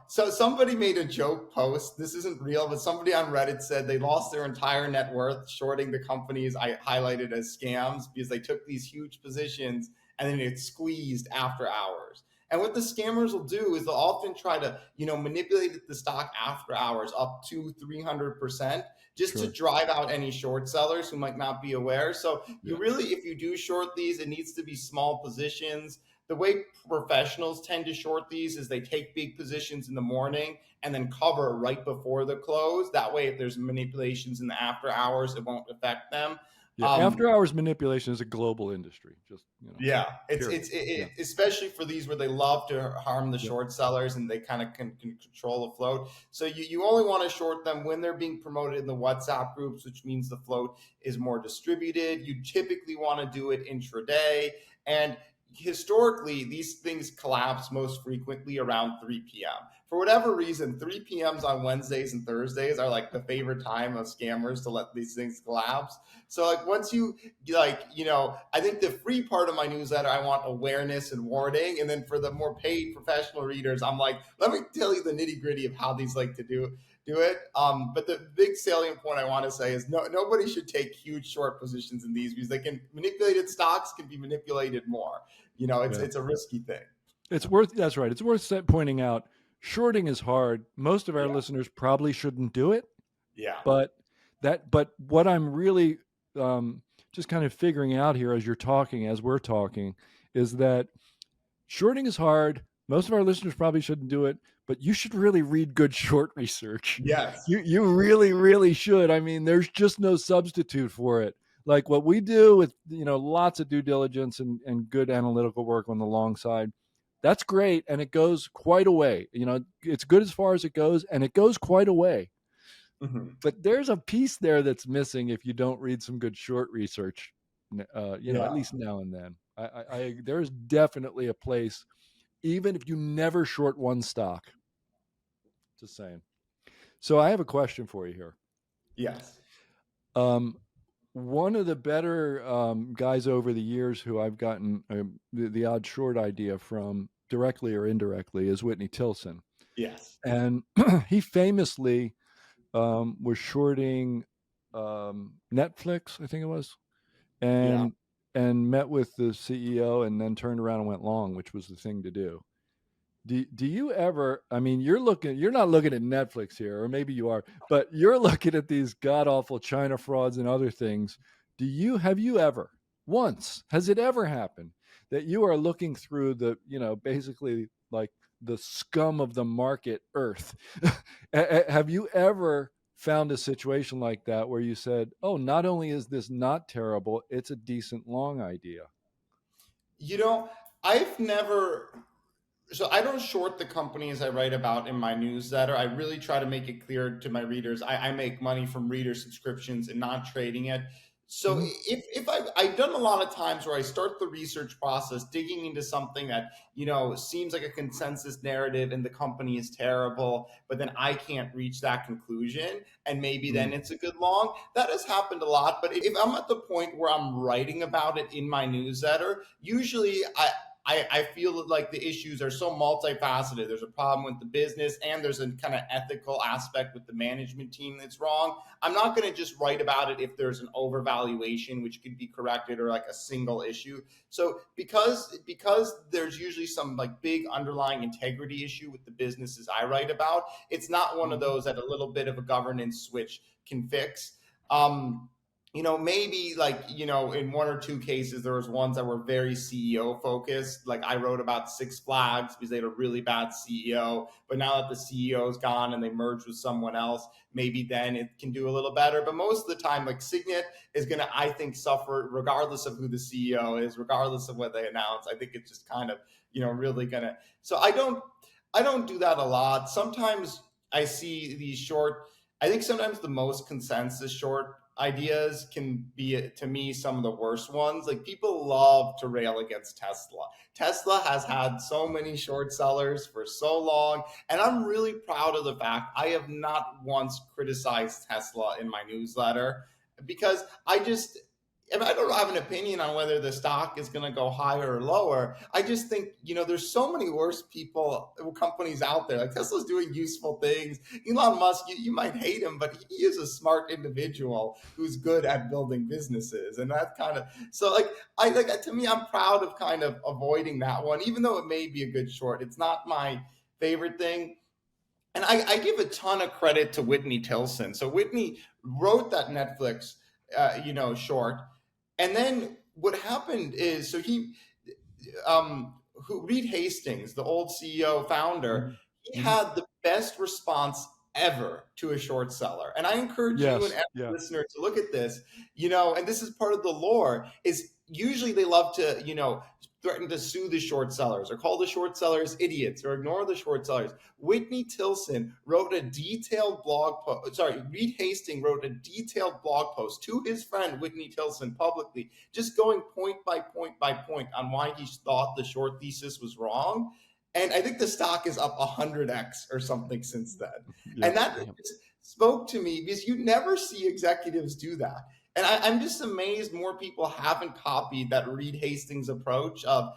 Speaker 3: so somebody made a joke post. This isn't real, but somebody on Reddit said they lost their entire net worth shorting the companies I highlighted as scams because they took these huge positions and then it squeezed after hours. And what the scammers will do is they'll often try to, manipulate the stock after hours up to 300% just to drive out any short sellers who might not be aware. So you really, if you do short these, it needs to be small positions. The way professionals tend to short these is they take big positions in the morning and then cover right before the close. That way, if there's manipulations in the after hours, it won't affect them.
Speaker 1: After hours manipulation is a global industry.
Speaker 3: It's especially for these where they love to harm the short sellers and they kind of can control the float. So you only want to short them when they're being promoted in the WhatsApp groups, which means the float is more distributed. You typically want to do it intraday. And historically, these things collapse most frequently around 3 p.m. For whatever reason, 3 p.m.s on Wednesdays and Thursdays are like the favorite time of scammers to let these things collapse. So like once you like, I think the free part of my newsletter, I want awareness and warning. And then for the more paid professional readers, I'm like, let me tell you the nitty gritty of how these like to do it. But the big salient point I want to say is nobody should take huge short positions in these because manipulated stocks can be manipulated more. It's a risky thing.
Speaker 1: That's right. It's worth pointing out. Shorting is hard. Most of our listeners probably shouldn't do it.
Speaker 3: Yeah.
Speaker 1: But what I'm really just kind of figuring out here as we're talking, is that shorting is hard. Most of our listeners probably shouldn't do it, but you should really read good short research.
Speaker 3: Yes.
Speaker 1: You really, really should. I mean, there's just no substitute for it. Like what we do with, lots of due diligence and good analytical work on the long side. That's great. And it goes quite a way. It's good as far as it goes, and it goes quite a way. Mm-hmm. But there's a piece there that's missing if you don't read some good short research, at least now and then. There's definitely a place, even if you never short one stock. Just saying. So I have a question for you here.
Speaker 3: Yes.
Speaker 1: One of the better guys over the years who I've gotten the odd short idea from, directly or indirectly, is Whitney Tilson.
Speaker 3: Yes.
Speaker 1: And he famously was shorting Netflix, I think it was, and met with the CEO and then turned around and went long, which was the thing to do. Do you ever, I mean, you're not looking at Netflix here, or maybe you are, but you're looking at these god-awful China frauds and other things. Have it ever happened that you are looking through the, basically like the scum of the market earth? Have you ever found a situation like that where you said, oh, not only is this not terrible, it's a decent long idea?
Speaker 3: So I don't short the companies I write about in my newsletter. I really try to make it clear to my readers. I make money from reader subscriptions and not trading it. So if I've done a lot of times where I start the research process digging into something that, seems like a consensus narrative and the company is terrible, but then I can't reach that conclusion. And maybe then it's a good long. That has happened a lot. But if I'm at the point where I'm writing about it in my newsletter, usually I feel like the issues are so multifaceted. There's a problem with the business and there's a kind of ethical aspect with the management team that's wrong. I'm not going to just write about it if there's an overvaluation, which could be corrected, or like a single issue. So because there's usually some like big underlying integrity issue with the businesses I write about, it's not one of those that a little bit of a governance switch can fix. Maybe like, in one or two cases, there was ones that were very CEO focused. Like I wrote about Six Flags because they had a really bad CEO, but now that the CEO is gone and they merged with someone else, maybe then it can do a little better. But most of the time, like Signet is going to, I think, suffer regardless of who the CEO is, regardless of what they announce. I think it's just kind of, really going to, so I don't do that a lot. Sometimes I see these short, I think sometimes the most consensus short ideas can be, to me, some of the worst ones. Like people love to rail against Tesla. Tesla has had so many short sellers for so long, and I'm really proud of the fact I have not once criticized Tesla in my newsletter, because I don't have an opinion on whether the stock is going to go higher or lower. I just think, there's so many worse companies out there. Like Tesla's doing useful things. Elon Musk, you might hate him, but he is a smart individual who's good at building businesses. And that's kind of, so to me, I'm proud of kind of avoiding that one, even though it may be a good short. It's not my favorite thing. And I give a ton of credit to Whitney Tilson. So Whitney wrote that Netflix, short. And then what happened is, so Reed Hastings, the old CEO founder, he had the best response ever to a short seller. And I encourage you and every listener to look at this, and this is part of the lore, is usually they love to, threaten to sue the short sellers or call the short sellers idiots or ignore the short sellers. Whitney Tilson wrote a detailed blog post. Reed Hastings wrote a detailed blog post to his friend Whitney Tilson publicly, just going point by point by point on why he thought the short thesis was wrong. And I think the stock is up 100x or something since then. Yep. And that spoke to me because you never see executives do that. And I'm just amazed more people haven't copied that Reed Hastings approach of,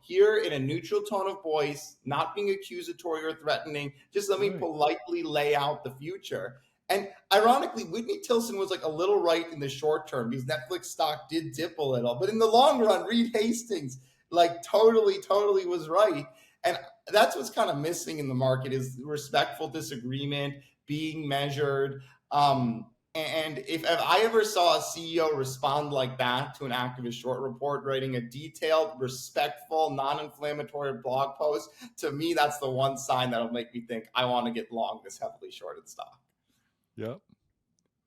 Speaker 3: here in a neutral tone of voice, not being accusatory or threatening, just let me politely lay out the future. And ironically, Whitney Tilson was like a little right in the short term because Netflix stock did dip a little. But in the long run, Reed Hastings like totally was right. And that's what's kind of missing in the market is respectful disagreement, being measured. And if I ever saw a CEO respond like that to an activist short report, writing a detailed, respectful, non-inflammatory blog post, to me, that's the one sign that'll make me think I want to get long this heavily shorted stock.
Speaker 1: Yep.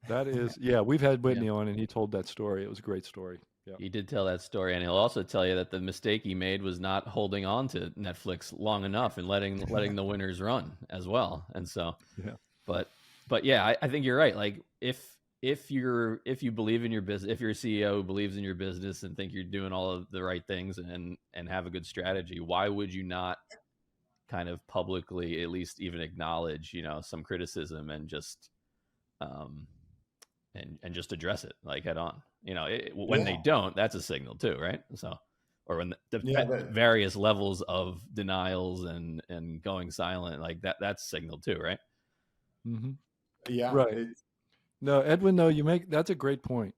Speaker 1: That is, we've had Whitney on and he told that story. It was a great story. Yeah.
Speaker 2: He did tell that story, and he'll also tell you that the mistake he made was not holding on to Netflix long enough and letting the winners run as well. And so, but yeah, I think you're right. Like if you believe in your business, if you're a CEO who believes in your business and think you're doing all of the right things and have a good strategy, why would you not kind of publicly at least even acknowledge, some criticism and just and just address it like head on? When they don't, that's a signal too, right? So, or when the various levels of denials and going silent, like that's a signal too, right?
Speaker 1: Mm-hmm. Yeah. Right. No, Edwin, no, that's a great point.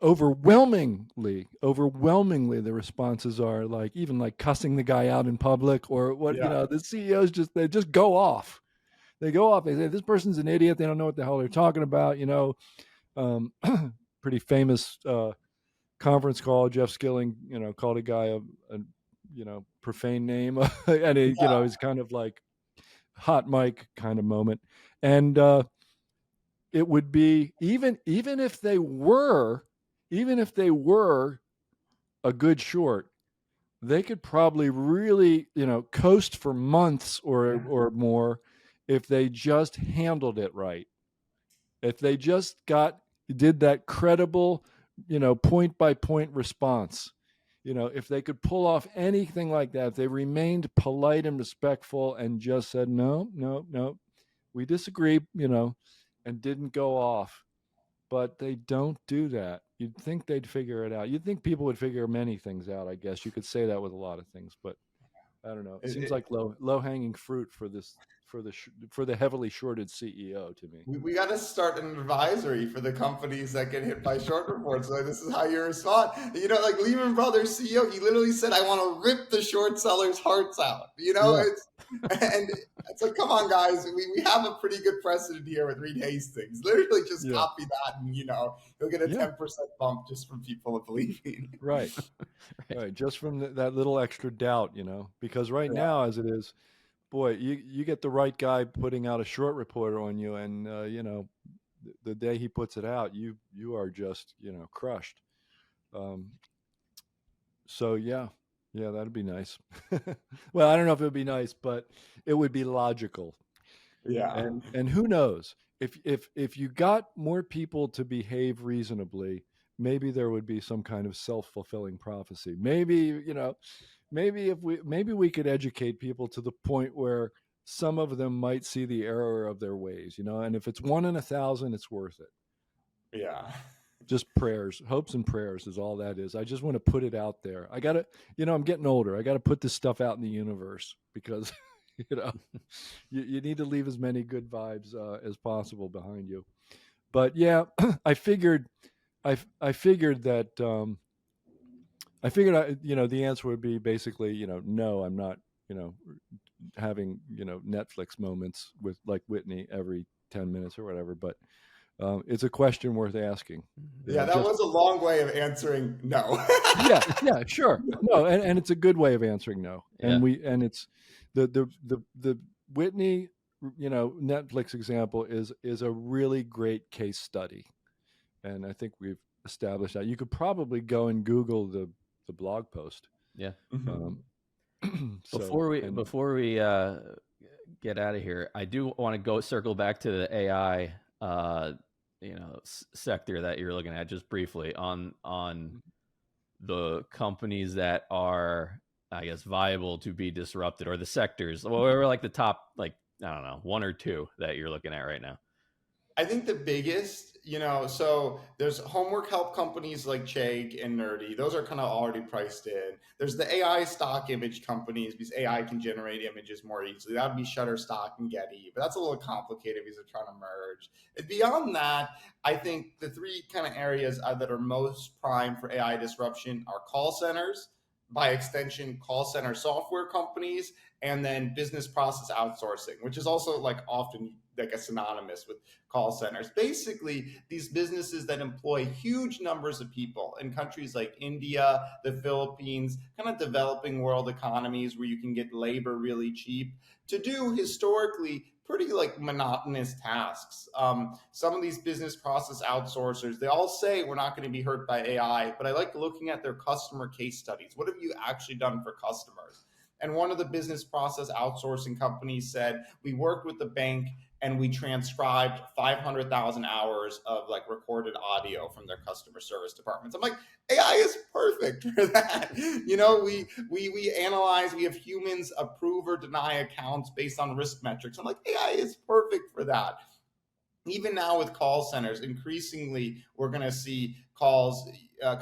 Speaker 1: Overwhelmingly, the responses are like, even like cussing the guy out in public or what, the CEOs they just go off. They go off. They say, this person's an idiot. They don't know what the hell they're talking about. Pretty famous conference call. Jeff Skilling, called a guy a profane name. And he's kind of like hot mic kind of moment. And it would be, even if they were a good short, they could probably really, coast for months or more if they just handled it right. If they just did that credible, point by point response, if they could pull off anything like that, if they remained polite and respectful and just said, no, we disagree, and didn't go off. But they don't do that. You'd think they'd figure it out. You'd think people would figure many things out, I guess. You could say that with a lot of things, but I don't know. It seems like low-hanging fruit for the heavily shorted CEO to me.
Speaker 3: We got to start an advisory for the companies that get hit by short reports. Like, this is how you respond. Like Lehman Brothers CEO, he literally said, "I want to rip the short sellers' hearts out." It's like, come on, guys. We have a pretty good precedent here with Reed Hastings. Literally just copy that, and you'll get a 10% bump just from people believing.
Speaker 1: Right. Right. Just from that little extra doubt, because right now, as it is, boy, you get the right guy putting out a short report on you, and the day he puts it out, you are just crushed. So yeah, that'd be nice. Well, I don't know if it would be nice, but it would be logical.
Speaker 3: Yeah.
Speaker 1: And who knows, if you got more people to behave reasonably, maybe there would be some kind of self-fulfilling prophecy. Maybe maybe we could educate people to the point where some of them might see the error of their ways, and if it's 1 in 1,000, it's worth it.
Speaker 3: Yeah.
Speaker 1: Just prayers, hopes and prayers is all that is. I just want to put it out there. I got to, I'm getting older. I got to put this stuff out in the universe because, you need to leave as many good vibes as possible behind you. But yeah, I figured that, the answer would be basically, no, I'm not, having, Netflix moments with like Whitney every 10 minutes or whatever, but it's a question worth asking.
Speaker 3: Yeah, that was a long way of answering no.
Speaker 1: yeah, sure. No, and it's a good way of answering no. And it's the Whitney, Netflix example is a really great case study. And I think we've established that. You could probably go and Google the blog post.
Speaker 2: Yeah. Before we get out of here, I do want to circle back to the AI sector that you're looking at, just briefly, on the companies that are, I guess, viable to be disrupted, or the sectors, or like the top, like, I don't know, one or two that you're looking at right now?
Speaker 3: I think the biggest, so there's homework help companies like Chegg and Nerdy. Those are kind of already priced in. There's the AI stock image companies, because AI can generate images more easily. That would be Shutterstock and Getty, but that's a little complicated because they're trying to merge. And beyond that, I think the three kind of areas that are most prime for AI disruption are call centers, by extension, call center software companies, and then business process outsourcing, which is also like often like a synonymous with call centers. Basically, these businesses that employ huge numbers of people in countries like India, the Philippines, kind of developing world economies where you can get labor really cheap to do historically pretty like monotonous tasks. Some of these business process outsourcers, they all say we're not going to be hurt by AI, but I like looking at their customer case studies. What have you actually done for customers? And one of the business process outsourcing companies said, we worked with the bank and we transcribed 500,000 hours of like recorded audio from their customer service departments. I'm like, AI is perfect for that. We analyze, we have humans approve or deny accounts based on risk metrics. I'm like, AI is perfect for that. Even now with call centers, increasingly, we're going to see calls,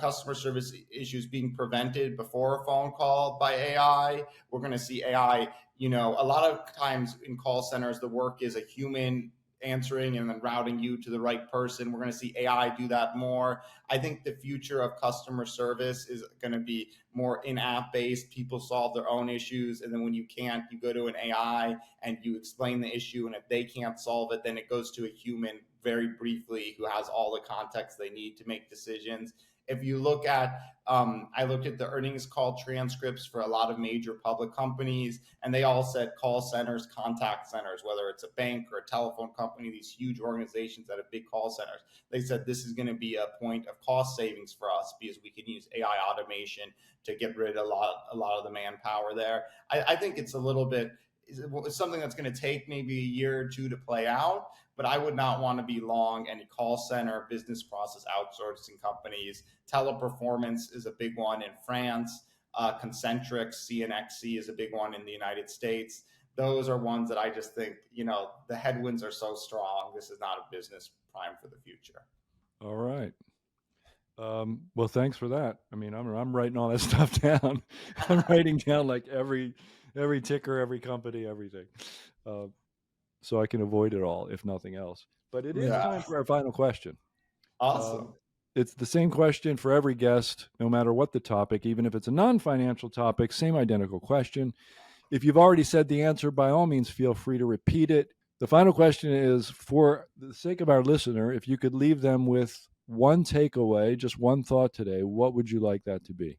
Speaker 3: customer service issues being prevented before a phone call by AI. We're going to see AI, a lot of times in call centers, the work is a human answering and then routing you to the right person. We're going to see AI do that more. I think the future of customer service is going to be more in-app based. People solve their own issues, and then when you can't, you go to an AI and you explain the issue, and if they can't solve it, then it goes to a human very briefly who has all the context they need to make decisions. If you look at, I looked at the earnings call transcripts for a lot of major public companies, and they all said call centers, contact centers, whether it's a bank or a telephone company, these huge organizations that have big call centers. They said this is going to be a point of cost savings for us because we can use AI automation to get rid of a lot of the manpower there. I think it's a little bit, it's something that's going to take maybe a year or two to play out, but I would not want to be long any call center, business process outsourcing companies. Teleperformance is a big one in France. Concentrix, CNXC is a big one in the United States. Those are ones that I just think, the headwinds are so strong. This is not a business prime for the future.
Speaker 1: All right. Well, thanks for that. I mean, I'm writing all that stuff down. I'm writing down like every ticker, every company, everything. So I can avoid it all, if nothing else. But it is time for our final question.
Speaker 3: Awesome.
Speaker 1: It's the same question for every guest, no matter what the topic, even if it's a non-financial topic, same identical question. If you've already said the answer, by all means, feel free to repeat it. The final question is, for the sake of our listener, if you could leave them with one takeaway, just one thought today, what would you like that to be?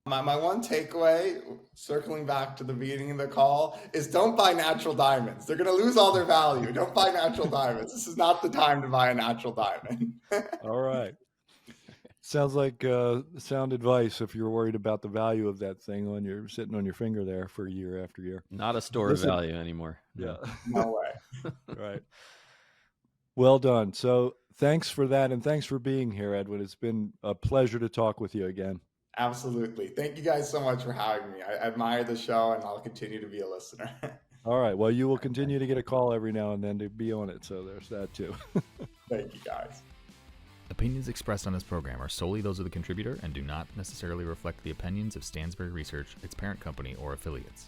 Speaker 3: My one takeaway, circling back to the beginning of the call, is don't buy natural diamonds. They're going to lose all their value. Don't buy natural diamonds. This is not the time to buy a natural diamond.
Speaker 1: All right. Sounds like sound advice if you're worried about the value of that thing when you're sitting on your finger there for year after year.
Speaker 2: Not a store of value anymore.
Speaker 1: Yeah.
Speaker 3: No way.
Speaker 1: Right. Well done. So thanks for that, and thanks for being here, Edwin. It's been a pleasure to talk with you again.
Speaker 3: Absolutely. Thank you guys so much for having me. I admire the show, and I'll continue to be a listener.
Speaker 1: All right. Well, you will continue to get a call every now and then to be on it, so there's that too.
Speaker 3: Thank you, guys.
Speaker 4: Opinions expressed on this program are solely those of the contributor and do not necessarily reflect the opinions of Stansberry Research, its parent company, or affiliates.